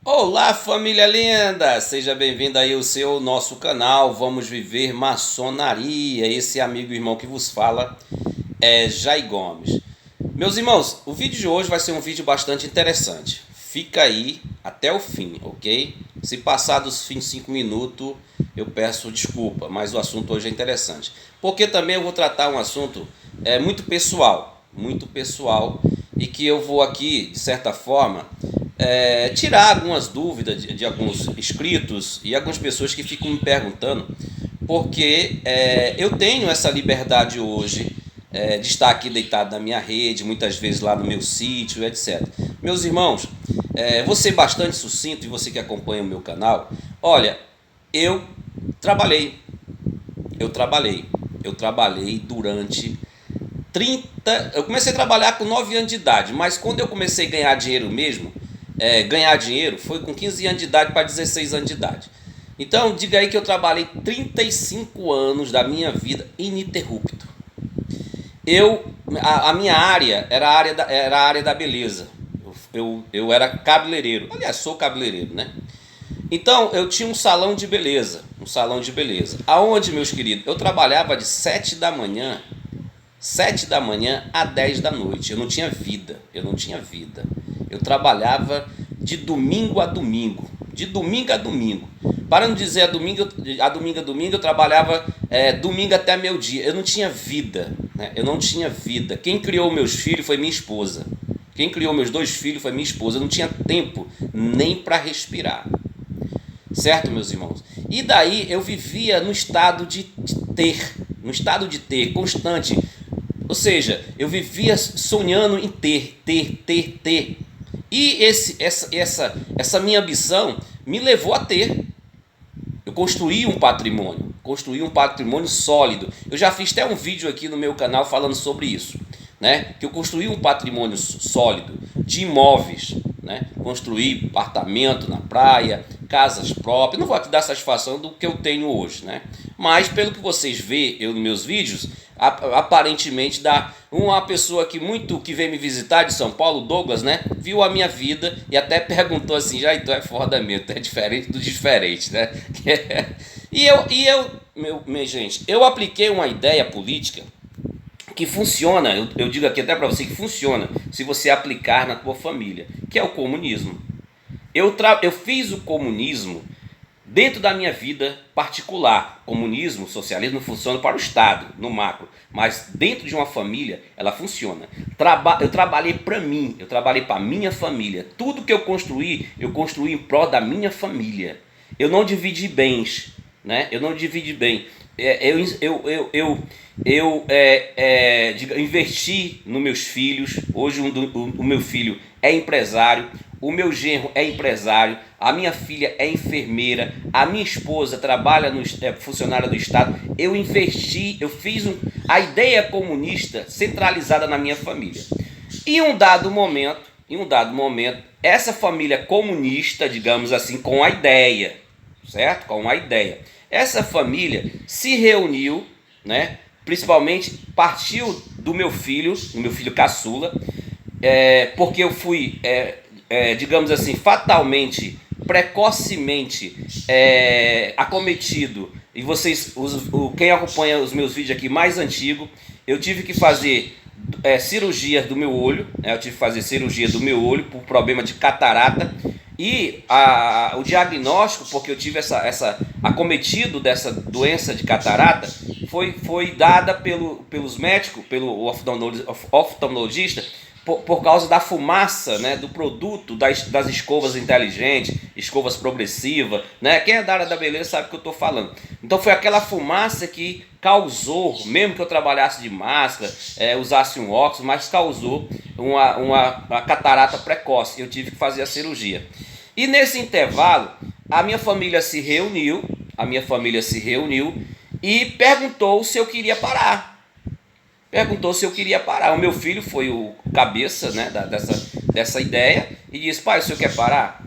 Olá, família linda! Seja bem-vindo aí ao seu nosso canal. Vamos viver maçonaria. Esse amigo e irmão que vos fala é Jai Gomes. Meus irmãos, o vídeo de hoje vai ser um vídeo bastante interessante. Fica aí até o fim, ok? Se passar dos 25 minutos, eu peço desculpa, mas o assunto hoje é interessante. Porque também eu vou tratar um assunto muito pessoal, e que eu vou aqui, de certa forma, tirar algumas dúvidas de alguns inscritos e algumas pessoas que ficam me perguntando, porque eu tenho essa liberdade hoje de estar aqui deitado na minha rede, muitas vezes lá no meu sítio, etc. Meus irmãos, vou ser bastante sucinto, e você que acompanha o meu canal, olha, eu trabalhei, eu trabalhei, eu trabalhei durante 30. Eu comecei a trabalhar com 9 anos de idade, mas quando eu comecei a ganhar dinheiro mesmo, ganhar dinheiro foi com 15 anos de idade para 16 anos de idade. Então, diga aí que eu trabalhei 35 anos da minha vida ininterrupto. A minha área era a área da beleza. Eu era cabeleireiro. Aliás, sou cabeleireiro, né? Então, eu tinha um salão de beleza. Um salão de beleza. Aonde, meus queridos? Eu trabalhava de 7 da manhã a 10 da noite. Eu não tinha vida. Eu não tinha vida. Eu trabalhava de domingo a domingo. De domingo a domingo. Para não dizer a domingo, eu trabalhava domingo até meio-dia. Eu não tinha vida, né? Eu não tinha vida. Quem criou meus filhos foi minha esposa. Quem criou meus 2 filhos foi minha esposa. Eu não tinha tempo nem para respirar. Certo, meus irmãos? E daí eu vivia no estado de ter, constante. Ou seja, eu vivia sonhando em ter. E essa minha ambição me levou a ter. Eu construí um patrimônio sólido. Eu já fiz até um vídeo aqui no meu canal falando sobre isso, né? Que eu construí um patrimônio sólido de imóveis, né? Construí apartamento na praia, casas próprias. Não vou aqui dar satisfação do que eu tenho hoje, né? Mas pelo que vocês vê eu nos meus vídeos, aparentemente dá uma pessoa que veio me visitar de São Paulo, Douglas, né? Viu a minha vida e até perguntou assim: já então é foda mesmo, é diferente do diferente, né? Minha gente, eu apliquei uma ideia política que funciona, eu digo aqui até para você que funciona se você aplicar na tua família, que é o comunismo. Eu fiz o comunismo dentro da minha vida particular. Comunismo, socialismo funciona para o Estado, no macro, mas dentro de uma família ela funciona. Eu trabalhei para mim, eu trabalhei para minha família. Tudo que eu construí em prol da minha família. Eu não dividi bens, né? Eu não dividi bem. Investi nos meus filhos. Hoje o meu filho é empresário, o meu genro é empresário, a minha filha é enfermeira, a minha esposa trabalha funcionária do Estado. Eu investi, a ideia comunista centralizada na minha família. Em um dado momento, essa família comunista, digamos assim, com a ideia, certo? Com a ideia. Essa família se reuniu, né? Principalmente partiu do meu filho caçula, porque eu fui, digamos assim, fatalmente, precocemente acometido. E vocês, quem acompanha os meus vídeos aqui mais antigos, eu tive que fazer cirurgia do meu olho, né? Eu tive que fazer cirurgia do meu olho por problema de catarata. E o diagnóstico, porque eu tive essa acometido dessa doença de catarata, foi dada pelos médicos, pelo oftalmologista, por causa da fumaça, né, do produto das escovas inteligentes, escovas progressivas, né? Quem é da área da beleza sabe o que eu estou falando. Então foi aquela fumaça que causou, mesmo que eu trabalhasse de máscara, usasse um óculos, mas causou uma catarata precoce. Eu tive que fazer a cirurgia. E nesse intervalo, a minha família se reuniu e perguntou se eu queria parar. O meu filho foi o cabeça, né, dessa ideia e disse: pai, o senhor quer parar?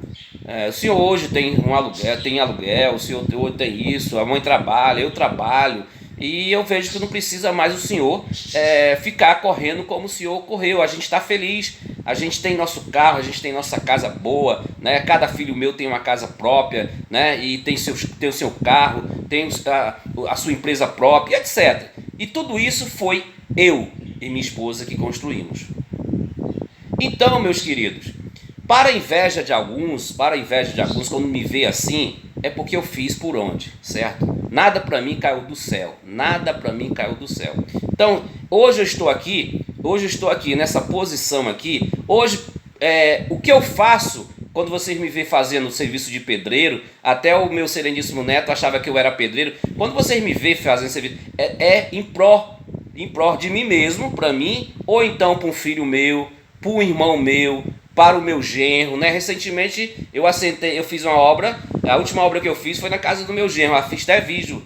O senhor hoje tem um aluguel, o senhor hoje tem isso, a mãe trabalha, eu trabalho, E eu vejo que não precisa mais o senhor ficar correndo como o senhor correu. A gente está feliz, a gente tem nosso carro, a gente tem nossa casa boa, né? Cada filho meu tem uma casa própria, né? E tem o seu carro, tem a sua empresa própria, etc. E tudo isso foi eu e minha esposa que construímos. Então, meus queridos, para a inveja de alguns, quando me vê assim, é porque eu fiz por onde, certo? Nada para mim caiu do céu, nada para mim caiu do céu. Então, hoje eu estou aqui nessa posição aqui. Hoje, o que eu faço, quando vocês me vê fazendo serviço de pedreiro, até o meu sereníssimo neto achava que eu era pedreiro. Quando vocês me vê fazendo serviço, em pró de mim mesmo, para mim, ou então para um filho meu, para um irmão meu, para o meu genro, né? Recentemente eu fiz uma obra, a última obra que eu fiz foi na casa do meu genro. Eu fiz até vídeo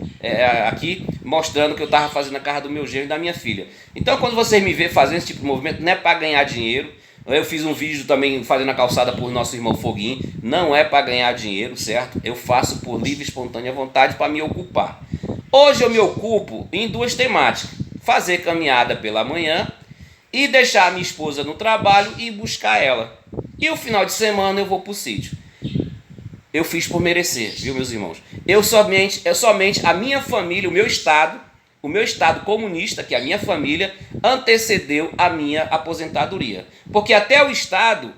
aqui mostrando que eu estava fazendo na casa do meu genro e da minha filha. Então, quando vocês me vê fazendo esse tipo de movimento, não é para ganhar dinheiro. Eu fiz um vídeo também fazendo a calçada por nosso irmão Foguinho, não é para ganhar dinheiro, certo? Eu faço por livre e espontânea vontade para me ocupar. Hoje eu me ocupo em duas temáticas: fazer caminhada pela manhã e deixar a minha esposa no trabalho e buscar ela. E o final de semana eu vou para o sítio. Eu fiz por merecer, viu, meus irmãos? Somente a minha família, o meu estado comunista, que é a minha família, antecedeu a minha aposentadoria. Porque até o Estado,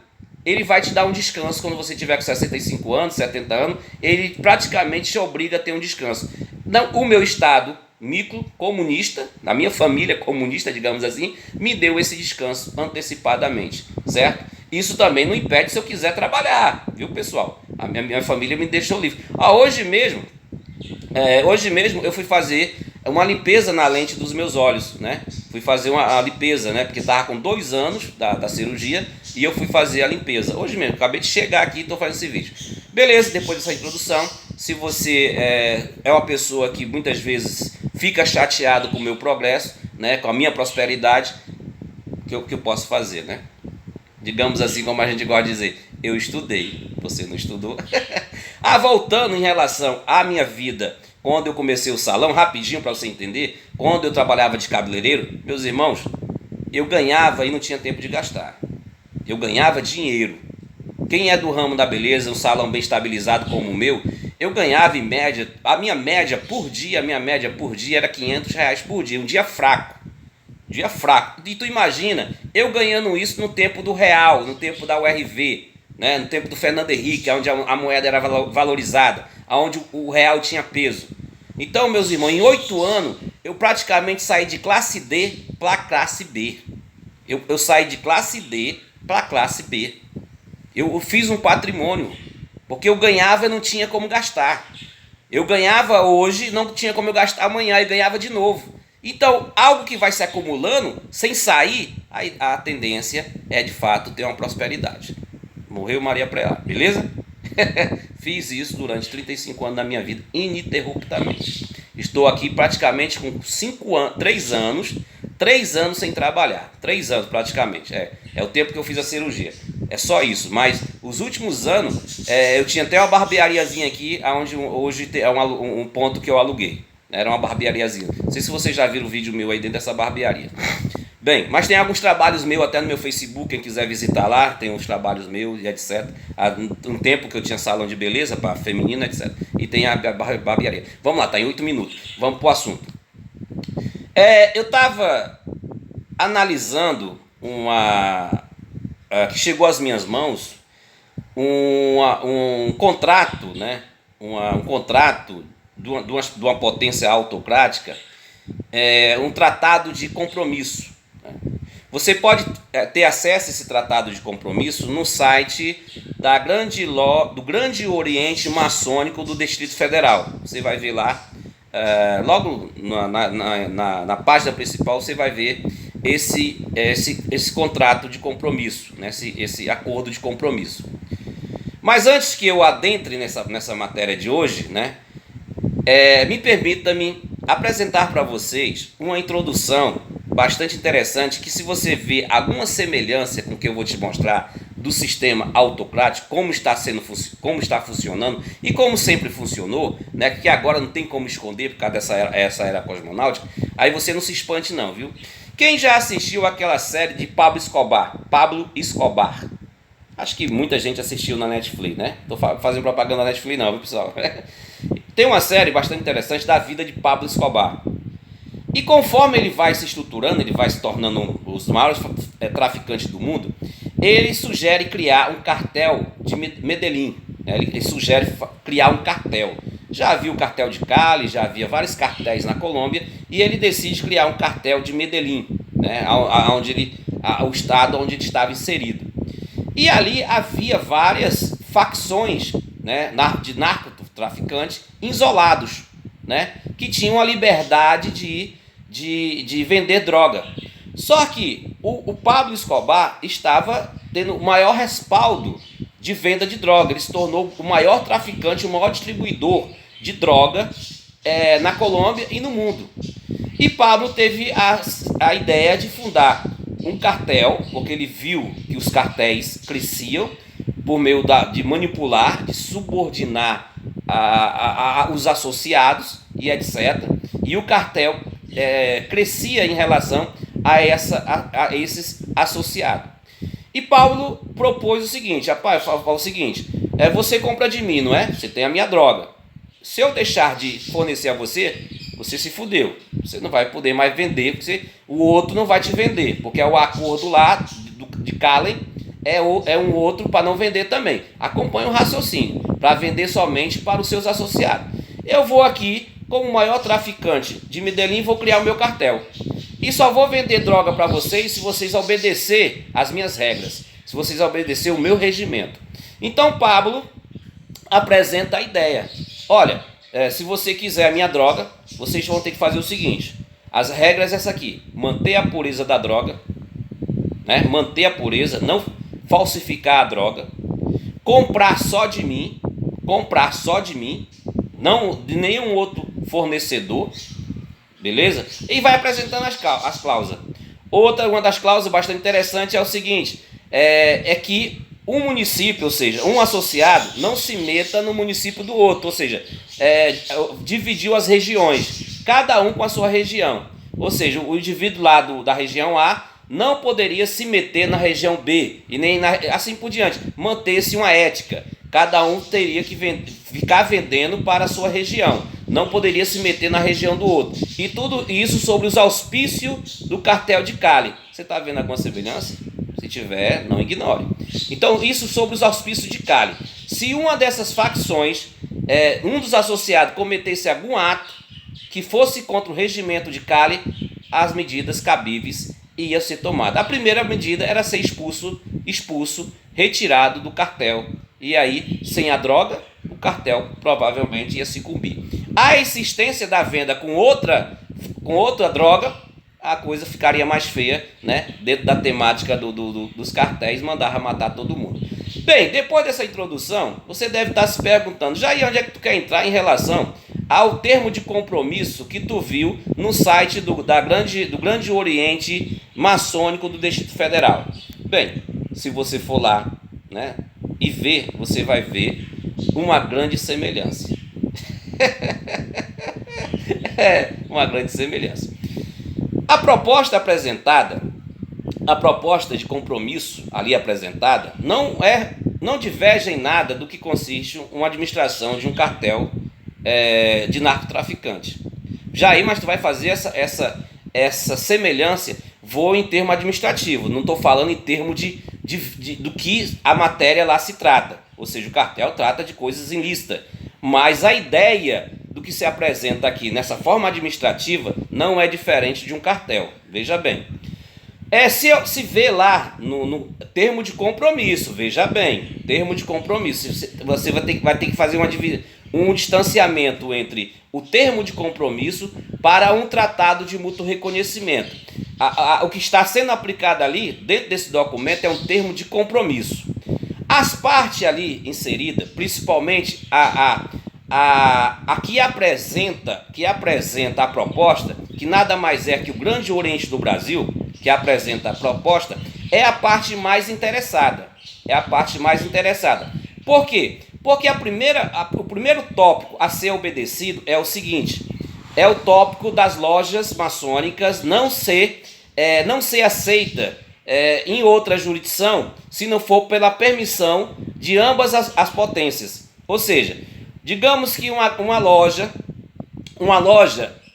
ele vai te dar um descanso quando você tiver com 65 anos, 70 anos, ele praticamente te obriga a ter um descanso. Não, o meu Estado micro-comunista, a minha família comunista, digamos assim, me deu esse descanso antecipadamente, certo? Isso também não impede se eu quiser trabalhar, viu, pessoal? A minha família me deixou livre. Hoje mesmo eu fui fazer uma limpeza na lente dos meus olhos, né? Fui fazer uma limpeza, né? Porque estava com 2 anos da cirurgia e eu fui fazer a limpeza. Hoje mesmo, acabei de chegar aqui e estou fazendo esse vídeo. Beleza, depois dessa introdução, se você é uma pessoa que muitas vezes fica chateado com o meu progresso, né? Com a minha prosperidade, o que eu posso fazer, né? Digamos assim, como a gente gosta de dizer, eu estudei, você não estudou? Voltando em relação à minha vida, quando eu comecei o salão, rapidinho para você entender, quando eu trabalhava de cabeleireiro, meus irmãos, eu ganhava e não tinha tempo de gastar. Eu ganhava dinheiro. Quem é do ramo da beleza, um salão bem estabilizado como o meu, eu ganhava em média, a minha média por dia era R$500 por dia, um dia fraco. E tu imagina, eu ganhando isso no tempo do real, no tempo da URV, né? No tempo do Fernando Henrique, onde a moeda era valorizada, onde o real tinha peso. Então, meus irmãos, em 8 anos, eu praticamente saí de classe D para classe B. Eu saí de classe D para classe B. Eu fiz um patrimônio, porque eu ganhava e não tinha como gastar. Eu ganhava hoje, não tinha como eu gastar amanhã, e ganhava de novo. Então, algo que vai se acumulando, sem sair, a tendência é, de fato, ter uma prosperidade. Morreu Maria Preá, beleza? Fiz isso durante 35 anos da minha vida, ininterruptamente. Estou aqui praticamente com 3 anos sem trabalhar. 3 anos praticamente, é o tempo que eu fiz a cirurgia. É só isso, mas os últimos anos, eu tinha até uma barbeariazinha aqui, onde hoje é um ponto que eu aluguei. Era uma barbeariazinha. Não sei se vocês já viram o vídeo meu aí dentro dessa barbearia. Bem, mas tem alguns trabalhos meus até no meu Facebook, quem quiser visitar lá, tem uns trabalhos meus e etc. Há um tempo que eu tinha salão de beleza para feminina, etc. E tem a barbearia. Vamos lá, tá em 8 minutos. Vamos pro assunto. Eu estava analisando que chegou às minhas mãos um contrato, né? Um contrato de uma potência autocrática, um tratado de compromisso. Você pode ter acesso a esse tratado de compromisso no site do Grande Oriente Maçônico do Distrito Federal. Você vai ver lá, logo na página principal, você vai ver esse contrato de compromisso, né? esse acordo de compromisso. Mas antes que eu adentre nessa matéria de hoje, né? Me permita-me apresentar para vocês uma introdução bastante interessante, que se você ver alguma semelhança com o que eu vou te mostrar do sistema autocrático, como está funcionando e como sempre funcionou, né, que agora não tem como esconder por causa essa era cosmonáutica, aí você não se espante não, viu? Quem já assistiu aquela série de Pablo Escobar? Acho que muita gente assistiu na Netflix, né? Tô fazendo propaganda na Netflix não, viu, pessoal? Tem uma série bastante interessante da vida de Pablo Escobar. E conforme ele vai se estruturando, ele vai se tornando um dos maiores traficantes do mundo, ele sugere criar um cartel de Medellín. Ele sugere criar um cartel. Já havia o cartel de Cali, já havia vários cartéis na Colômbia, e ele decide criar um cartel de Medellín, né, o estado onde ele estava inserido. E ali havia várias facções, né, de narcotraficantes isolados, né, que tinham a liberdade de vender droga. Só que o Pablo Escobar estava tendo o maior respaldo de venda de droga. Ele se tornou o maior traficante, o maior distribuidor de droga na Colômbia e no mundo. E Pablo teve a ideia de fundar um cartel, porque ele viu que os cartéis cresciam por meio de manipular, de subordinar os associados e etc. E o cartel crescia em relação a esses associados. E Paulo propôs o seguinte: rapaz, fala o seguinte, você compra de mim, não é? Você tem a minha droga. Se eu deixar de fornecer a você, você se fudeu. Você não vai poder mais vender, porque o outro não vai te vender, porque é o acordo lá de Cali é um outro para não vender também. Acompanhe o raciocínio, para vender somente para os seus associados. Eu vou aqui, como o maior traficante de Medellín, vou criar o meu cartel. E só vou vender droga para vocês se vocês obedecer as minhas regras, se vocês obedecer o meu regimento. Então Pablo apresenta a ideia. Olha, se você quiser a minha droga, vocês vão ter que fazer o seguinte. As regras é essa aqui: manter a pureza da droga, né? Manter a pureza, não falsificar a droga, comprar só de mim, não de nenhum outro fornecedor, beleza? E vai apresentando as cláusulas. Uma das cláusulas bastante interessante é o seguinte: é que um município, ou seja, um associado, não se meta no município do outro, ou seja, dividiu as regiões, cada um com a sua região. Ou seja, o indivíduo lá da região A não poderia se meter na região B, e nem assim por diante. Manter-se uma ética. Cada um teria que ficar vendendo para a sua região. Não poderia se meter na região do outro. E tudo isso sobre os auspícios do cartel de Cali. Você está vendo alguma semelhança? Se tiver, não ignore. Então, isso sobre os auspícios de Cali. Se uma dessas facções, um dos associados, cometesse algum ato que fosse contra o regimento de Cali, as medidas cabíveis iam ser tomadas. A primeira medida era ser expulso, retirado do cartel. E aí, sem a droga, o cartel provavelmente ia sucumbir. A existência da venda com outra droga, a coisa ficaria mais feia, né? Dentro da temática dos cartéis, mandava matar todo mundo. Bem, depois dessa introdução, você deve estar se perguntando, Jair, onde é que tu quer entrar em relação ao termo de compromisso que tu viu no site do Grande Oriente Maçônico do Distrito Federal? Bem, se você for lá, né, e ver, você vai ver uma grande semelhança. Uma grande semelhança. A proposta de compromisso ali apresentada, não diverge em nada do que consiste uma administração de um cartel de narcotraficante. Jair, mas tu vai fazer essa semelhança, vou em termo administrativo, não estou falando em termo do que a matéria lá se trata, ou seja, o cartel trata de coisas ilícitas, mas a ideia do que se apresenta aqui nessa forma administrativa não é diferente de um cartel, veja bem. Se vê lá no termo de compromisso, veja bem, termo de compromisso, você vai ter que fazer um distanciamento entre o termo de compromisso para um tratado de mútuo reconhecimento. O que está sendo aplicado ali, dentro desse documento, é um termo de compromisso. As partes ali inseridas, principalmente a que apresenta a proposta, que nada mais é que o Grande Oriente do Brasil, que apresenta a proposta, é a parte mais interessada. é a parte mais interessada. Por quê? Porque o primeiro tópico a ser obedecido é o seguinte: é o tópico das lojas maçônicas não ser aceita em outra jurisdição se não for pela permissão de ambas as potências. Ou seja, digamos que uma loja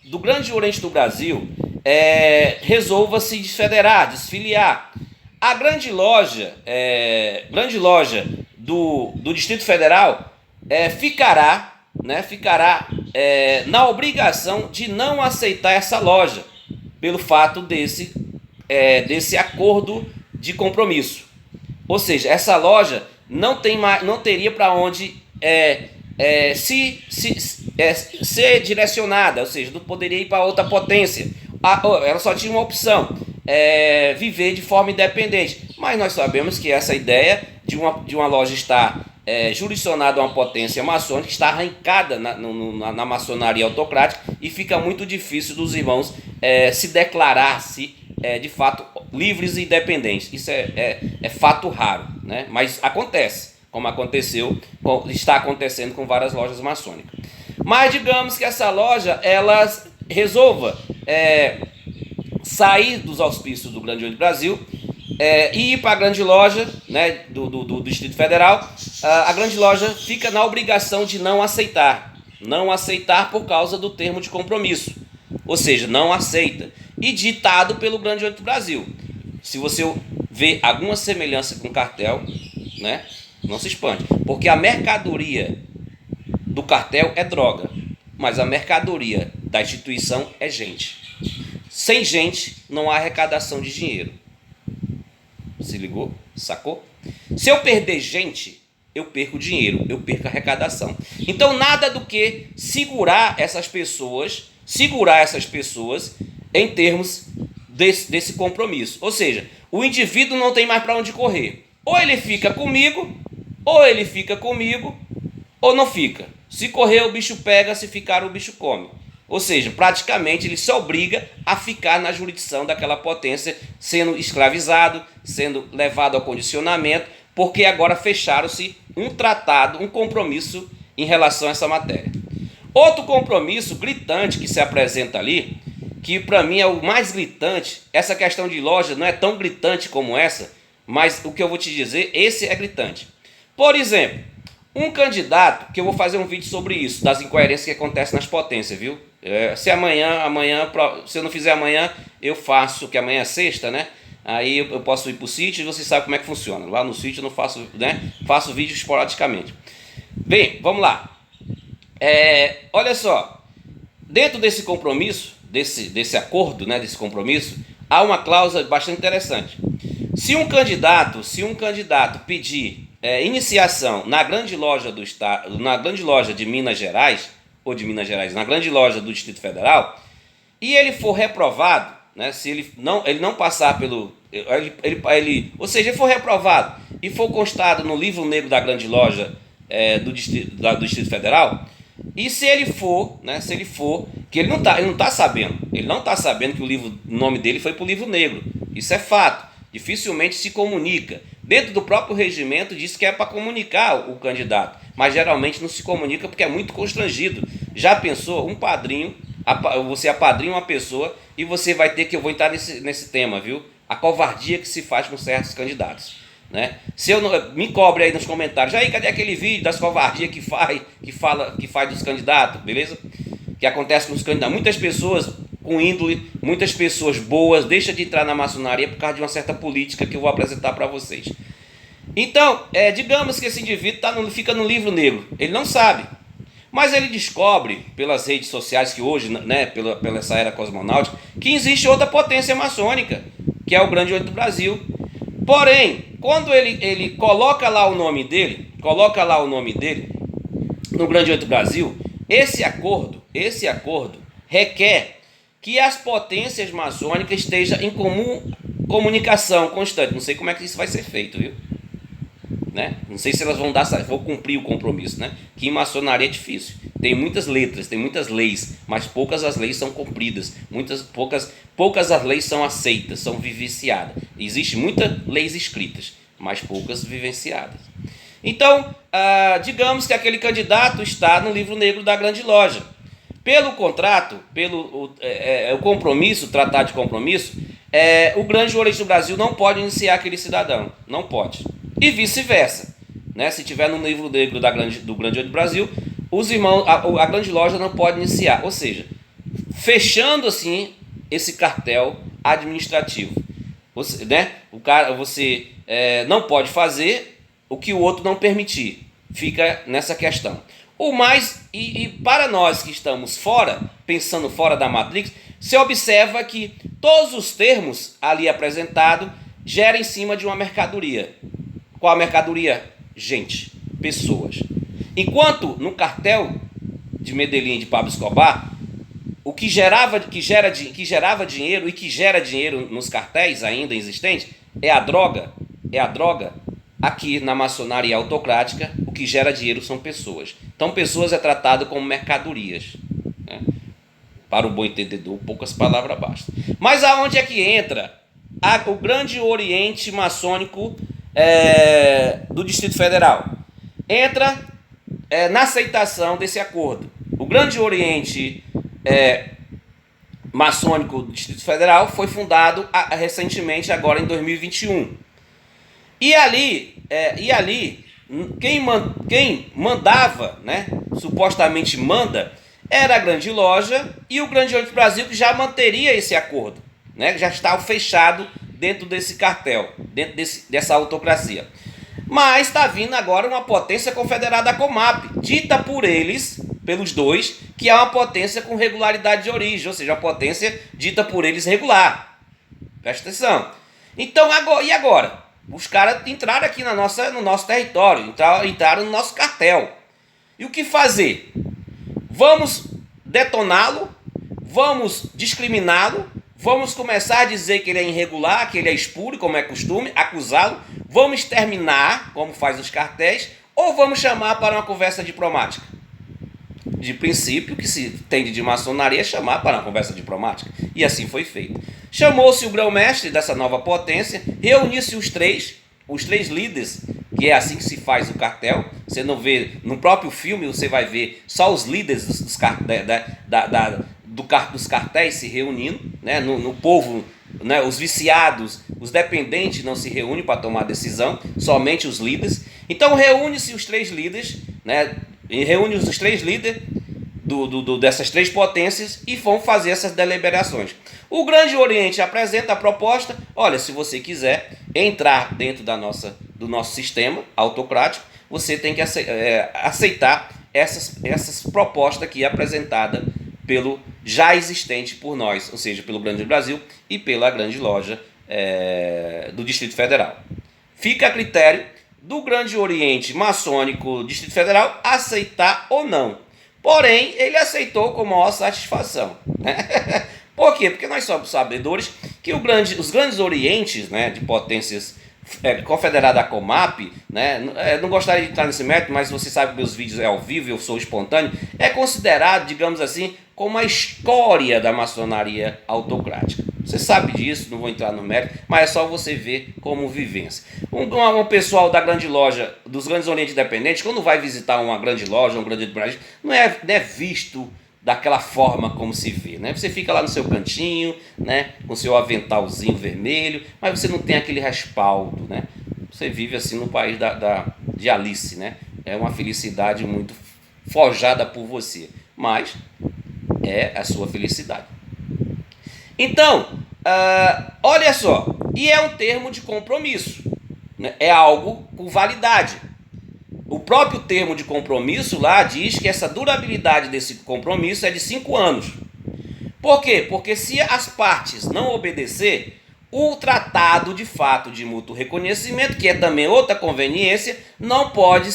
do Grande Oriente do Brasil resolva se desfiliar. A grande loja do Distrito Federal ficará na obrigação de não aceitar essa loja, pelo fato desse acordo de compromisso. Ou seja, essa loja não teria para onde ser direcionada, ou seja, não poderia ir para outra potência. Ela só tinha uma opção: viver de forma independente. Mas nós sabemos que essa ideia de uma loja estar jurisdicionada a uma potência maçônica está arrancada na maçonaria autocrática, e fica muito difícil dos irmãos se declarar-se de fato livres e independentes. Isso é fato raro, né? Mas acontece, como está acontecendo com várias lojas maçônicas. Mas digamos que essa loja ela resolva sair dos auspícios do Grande Oriente do Brasil e ir para a grande loja, né, do Distrito Federal. A grande loja fica na obrigação de não aceitar por causa do termo de compromisso, ou seja, não aceita, e ditado pelo Grande Oriente do Brasil. Se você vê alguma semelhança com cartel, né, não se espante, porque a mercadoria do cartel é droga, mas a mercadoria da instituição é gente. Sem gente não há arrecadação de dinheiro. Se ligou? Sacou? Se eu perder gente, eu perco dinheiro, eu perco arrecadação. Então nada do que segurar essas pessoas em termos desse compromisso. Ou seja, o indivíduo não tem mais para onde correr. Ou ele fica comigo, ou não fica. Se correr, o bicho pega; se ficar, o bicho come. Ou seja, praticamente ele se obriga a ficar na jurisdição daquela potência, sendo escravizado, sendo levado ao condicionamento, porque agora fecharam-se um tratado, um compromisso em relação a essa matéria. Outro compromisso gritante que se apresenta ali, que para mim é o mais gritante. Essa questão de loja não é tão gritante como essa, mas o que eu vou te dizer, esse é gritante. Por exemplo, um candidato, que eu vou fazer um vídeo sobre isso, das incoerências que acontecem nas potências, viu? Se se eu não fizer amanhã, eu faço, que amanhã é sexta, né? Aí eu posso ir para o sítio e você sabe como é que funciona. Lá no sítio eu não faço, né? Faço vídeo esporadicamente. Bem, vamos lá. Olha só, dentro desse compromisso, desse acordo, né, desse compromisso, há uma cláusula bastante interessante. Se um candidato pedir iniciação na grande loja do estado, na grande loja de Minas Gerais, na grande loja do Distrito Federal, e ele for reprovado, né, se ele não passar pelo, ou seja, ele for reprovado e for constado no livro negro da grande loja do Distrito Federal, e se ele for, que ele não está sabendo que o nome dele foi para o livro negro, isso é fato, dificilmente se comunica. Dentro do próprio regimento diz que é para comunicar o candidato, mas geralmente não se comunica porque é muito constrangido. Já pensou, um padrinho, você apadrinha uma pessoa e você vai ter que, eu vou entrar nesse tema, viu? A covardia que se faz com certos candidatos, né? Se eu não, me cobre aí nos comentários, aí cadê aquele vídeo das covardias que faz dos candidatos, beleza? Que acontece com os candidatos. Muitas pessoas com índole, muitas pessoas boas deixam de entrar na maçonaria por causa de uma certa política que eu vou apresentar para vocês. Então, digamos que esse indivíduo fica no livro negro, ele não sabe, mas ele descobre pelas redes sociais que hoje, né, pela essa era cosmonáutica, que existe outra potência maçônica, que é o Grande Oriente do Brasil. Porém, quando ele coloca lá o nome dele no Grande Oriente do Brasil, esse acordo requer que as potências maçônicas estejam em comunicação constante. Não sei como é que isso vai ser feito, viu? Né? Não sei se elas vão cumprir o compromisso, né? Que em maçonaria é difícil. Tem muitas letras, tem muitas leis, mas poucas as leis são cumpridas. Poucas as leis são aceitas, são vivenciadas. Existem muitas leis escritas, mas poucas vivenciadas. Então, digamos que aquele candidato está no livro negro da grande loja. Pelo contrato, pelo o compromisso, o tratado de compromisso, o grande oriente do Brasil não pode iniciar aquele cidadão, não pode. E vice-versa, né? Se tiver no livro negro do grande oriente do Brasil, os irmãos, a grande loja não pode iniciar, ou seja, fechando assim esse cartel administrativo, você, né? Você não pode fazer o que o outro não permitir, fica nessa questão. O mais, e para nós que estamos fora, pensando fora da Matrix, se observa que todos os termos ali apresentados geram em cima de uma mercadoria. Qual a mercadoria? Gente, pessoas. Enquanto no cartel de Medellín e de Pablo Escobar, o que gerava dinheiro e que gera dinheiro nos cartéis ainda existentes é a droga. Aqui na maçonaria autocrática, o que gera dinheiro são pessoas. Então, pessoas é tratado como mercadorias, né? Para o bom entendedor, poucas palavras bastam. Mas aonde é que entra o grande oriente maçônico do Distrito Federal? Entra na aceitação desse acordo. O grande oriente maçônico do Distrito Federal foi fundado recentemente, agora em 2021. E ali, quem mandava, né, supostamente manda, era a grande loja e o grande oriente do Brasil, que já manteria esse acordo, né, já estava fechado dentro desse cartel, dentro dessa autocracia. Mas está vindo agora uma potência confederada, a Comap, dita por eles, pelos dois, que é uma potência com regularidade de origem, ou seja, uma potência dita por eles regular. Presta atenção. Então, e agora? Os caras entraram aqui no nosso território, entraram no nosso cartel. E o que fazer? Vamos detoná-lo? Vamos discriminá-lo? Vamos começar a dizer que ele é irregular, que ele é espúrio, como é costume, acusá-lo? Vamos exterminar, como faz os cartéis? Ou vamos chamar para uma conversa diplomática? De princípio, que se tende de maçonaria é chamar para uma conversa diplomática. E assim foi feito. Chamou-se o grão-mestre dessa nova potência, reuniu-se os três líderes, que é assim que se faz o cartel. Você não vê, no próprio filme você vai ver só os líderes dos cartéis se reunindo, né? No povo, né? Os viciados, os dependentes não se reúnem para tomar decisão, somente os líderes. Então reúne-se os três líderes, né? Reúne os três líderes dessas três potências e vão fazer essas deliberações. O Grande Oriente apresenta a proposta: olha, se você quiser entrar dentro do nosso sistema autocrático, você tem que aceitar essas propostas aqui apresentadas pelo já existente por nós, ou seja, pelo Grande Brasil e pela Grande Loja do Distrito Federal. Fica a critério do Grande Oriente maçônico Distrito Federal aceitar ou não. Porém, ele aceitou com maior satisfação, né? Por quê? Porque nós somos sabedores que os grandes orientes, né, de potências confederadas à Comap, né, não gostaria de entrar nesse método, mas você sabe que meus vídeos é ao vivo, eu sou espontâneo, é considerado, digamos assim, como a escória da maçonaria autocrática. Você sabe disso, não vou entrar no mérito, mas é só você ver como vivência. Um pessoal da grande loja, dos grandes orientes independentes, quando vai visitar uma grande loja, um grande Brasil, não é visto daquela forma como se vê, né? Você fica lá no seu cantinho, né, com seu aventalzinho vermelho, mas você não tem aquele respaldo, né? Você vive assim no país de Alice, né? É uma felicidade muito forjada por você, mas é a sua felicidade. Então, olha só, e é um termo de compromisso, né? É algo com validade. O próprio termo de compromisso lá diz que essa durabilidade desse compromisso é de 5 anos. Por quê? Porque se as partes não obedecer, o tratado de fato de mútuo reconhecimento, que é também outra conveniência, não pode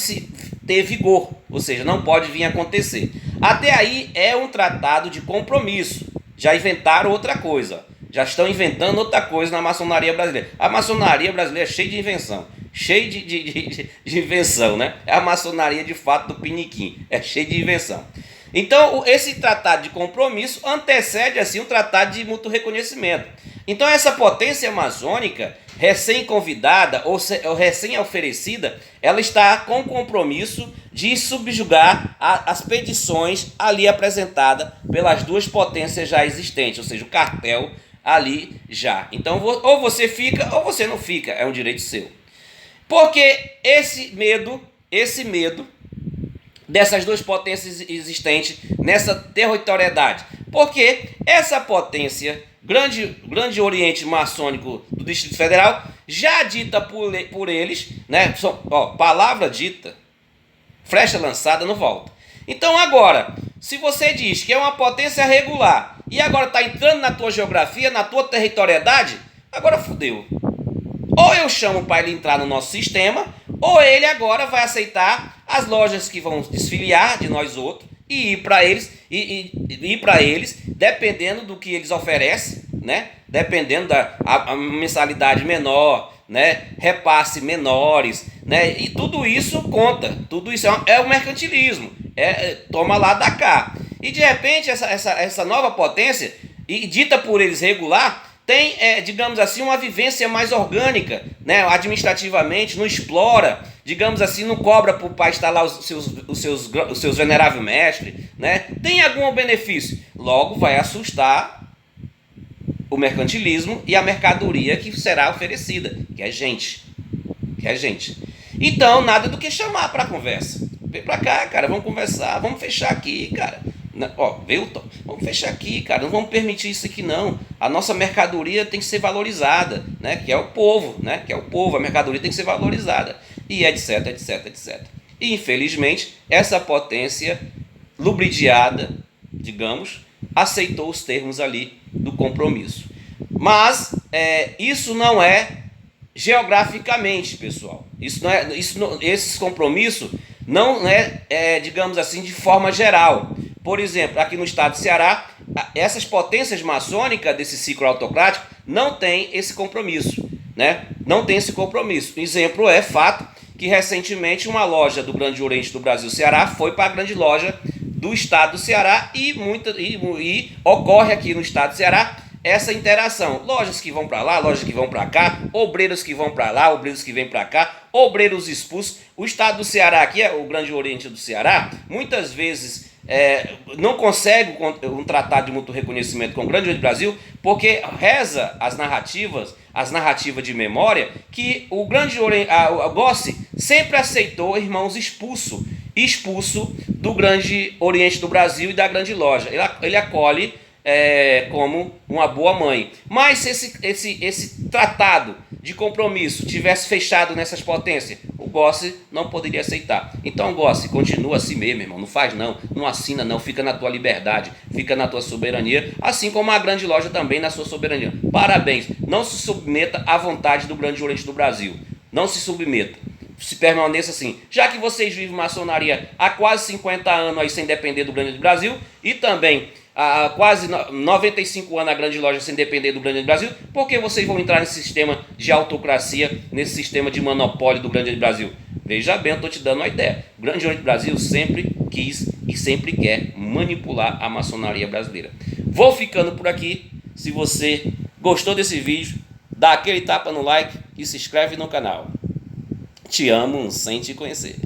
ter vigor, ou seja, não pode vir a acontecer. Até aí é um tratado de compromisso. Já inventaram outra coisa, já estão inventando outra coisa na maçonaria brasileira. A maçonaria brasileira é cheia de invenção. Cheio de invenção, né? É a maçonaria de fato do piniquim, é cheio de invenção. Então, esse tratado de compromisso antecede assim o tratado de mútuo reconhecimento. Então, essa potência maçônica recém-convidada ou recém-oferecida, ela está com o compromisso de subjugar as petições ali apresentadas pelas duas potências já existentes, ou seja, o cartel ali já. Então, ou você fica ou você não fica, é um direito seu. Porque esse medo dessas duas potências existentes nessa territorialidade? Porque essa potência, grande Oriente Maçônico do Distrito Federal, já dita por eles, né? Palavra dita, flecha lançada, não volta. Então agora, se você diz que é uma potência regular e agora está entrando na tua geografia, na tua territorialidade, agora fudeu. Ou eu chamo para ele entrar no nosso sistema, ou ele agora vai aceitar as lojas que vão desfiliar de nós outros e ir para eles, dependendo do que eles oferecem, né? Dependendo da a mensalidade menor, né? Repasse menores, né? E tudo isso conta, tudo isso é o mercantilismo, toma lá, dá cá. E de repente essa nova potência, e dita por eles regular, tem, digamos assim, uma vivência mais orgânica, né? Administrativamente, não explora, digamos assim, não cobra para instalar os seus veneráveis mestres, né? Tem algum benefício, logo vai assustar o mercantilismo e a mercadoria que será oferecida, que é gente. Então, nada do que chamar para conversa. Vem para cá, cara, vamos conversar, vamos fechar aqui, cara. Veio, vamos fechar aqui, cara, não vamos permitir isso aqui não. A nossa mercadoria tem que ser valorizada, né? Que é o povo, né? Que é o povo, a mercadoria tem que ser valorizada. E etc, etc, etc. E infelizmente, essa potência lubridiada, digamos, aceitou os termos ali do compromisso. Mas isso não é geograficamente, pessoal. Esses compromissos não é, digamos assim, de forma geral. Por exemplo, aqui no estado do Ceará, essas potências maçônicas desse ciclo autocrático não têm esse compromisso, né? Não tem esse compromisso. Exemplo fato que recentemente uma loja do Grande Oriente do Brasil, Ceará, foi para a grande loja do estado do Ceará e ocorre aqui no estado do Ceará essa interação. Lojas que vão para lá, lojas que vão para cá, obreiros que vão para lá, obreiros que vêm para cá, obreiros expulsos. O estado do Ceará aqui, o Grande Oriente do Ceará, muitas vezes não consegue um tratado de mútuo reconhecimento com o Grande Oriente do Brasil, porque reza as narrativas de memória, que o Grande Oriente, a GOSSE sempre aceitou irmãos expulso do Grande Oriente do Brasil e da Grande Loja. Ele acolhe como uma boa mãe. Mas se esse tratado de compromisso tivesse fechado nessas potências, o GOSSE não poderia aceitar. Então, GOSSE, continua assim mesmo, irmão. Não faz não assina não, fica na tua liberdade, fica na tua soberania, assim como a Grande Loja também na sua soberania. Parabéns, não se submeta à vontade do Grande Oriente do Brasil. Não se submeta. Se permaneça assim. Já que vocês vivem maçonaria há quase 50 anos aí sem depender do Grande Oriente do Brasil, e também há quase 95 anos a Grande Loja sem depender do Grande Oriente do Brasil, por que vocês vão entrar nesse sistema de autocracia, nesse sistema de monopólio do Grande Oriente do Brasil? Veja bem, eu estou te dando uma ideia. O Grande Oriente do Brasil sempre quis e sempre quer manipular a maçonaria brasileira. Vou ficando por aqui. Se você gostou desse vídeo, dá aquele tapa no like e se inscreve no canal. Te amo sem te conhecer.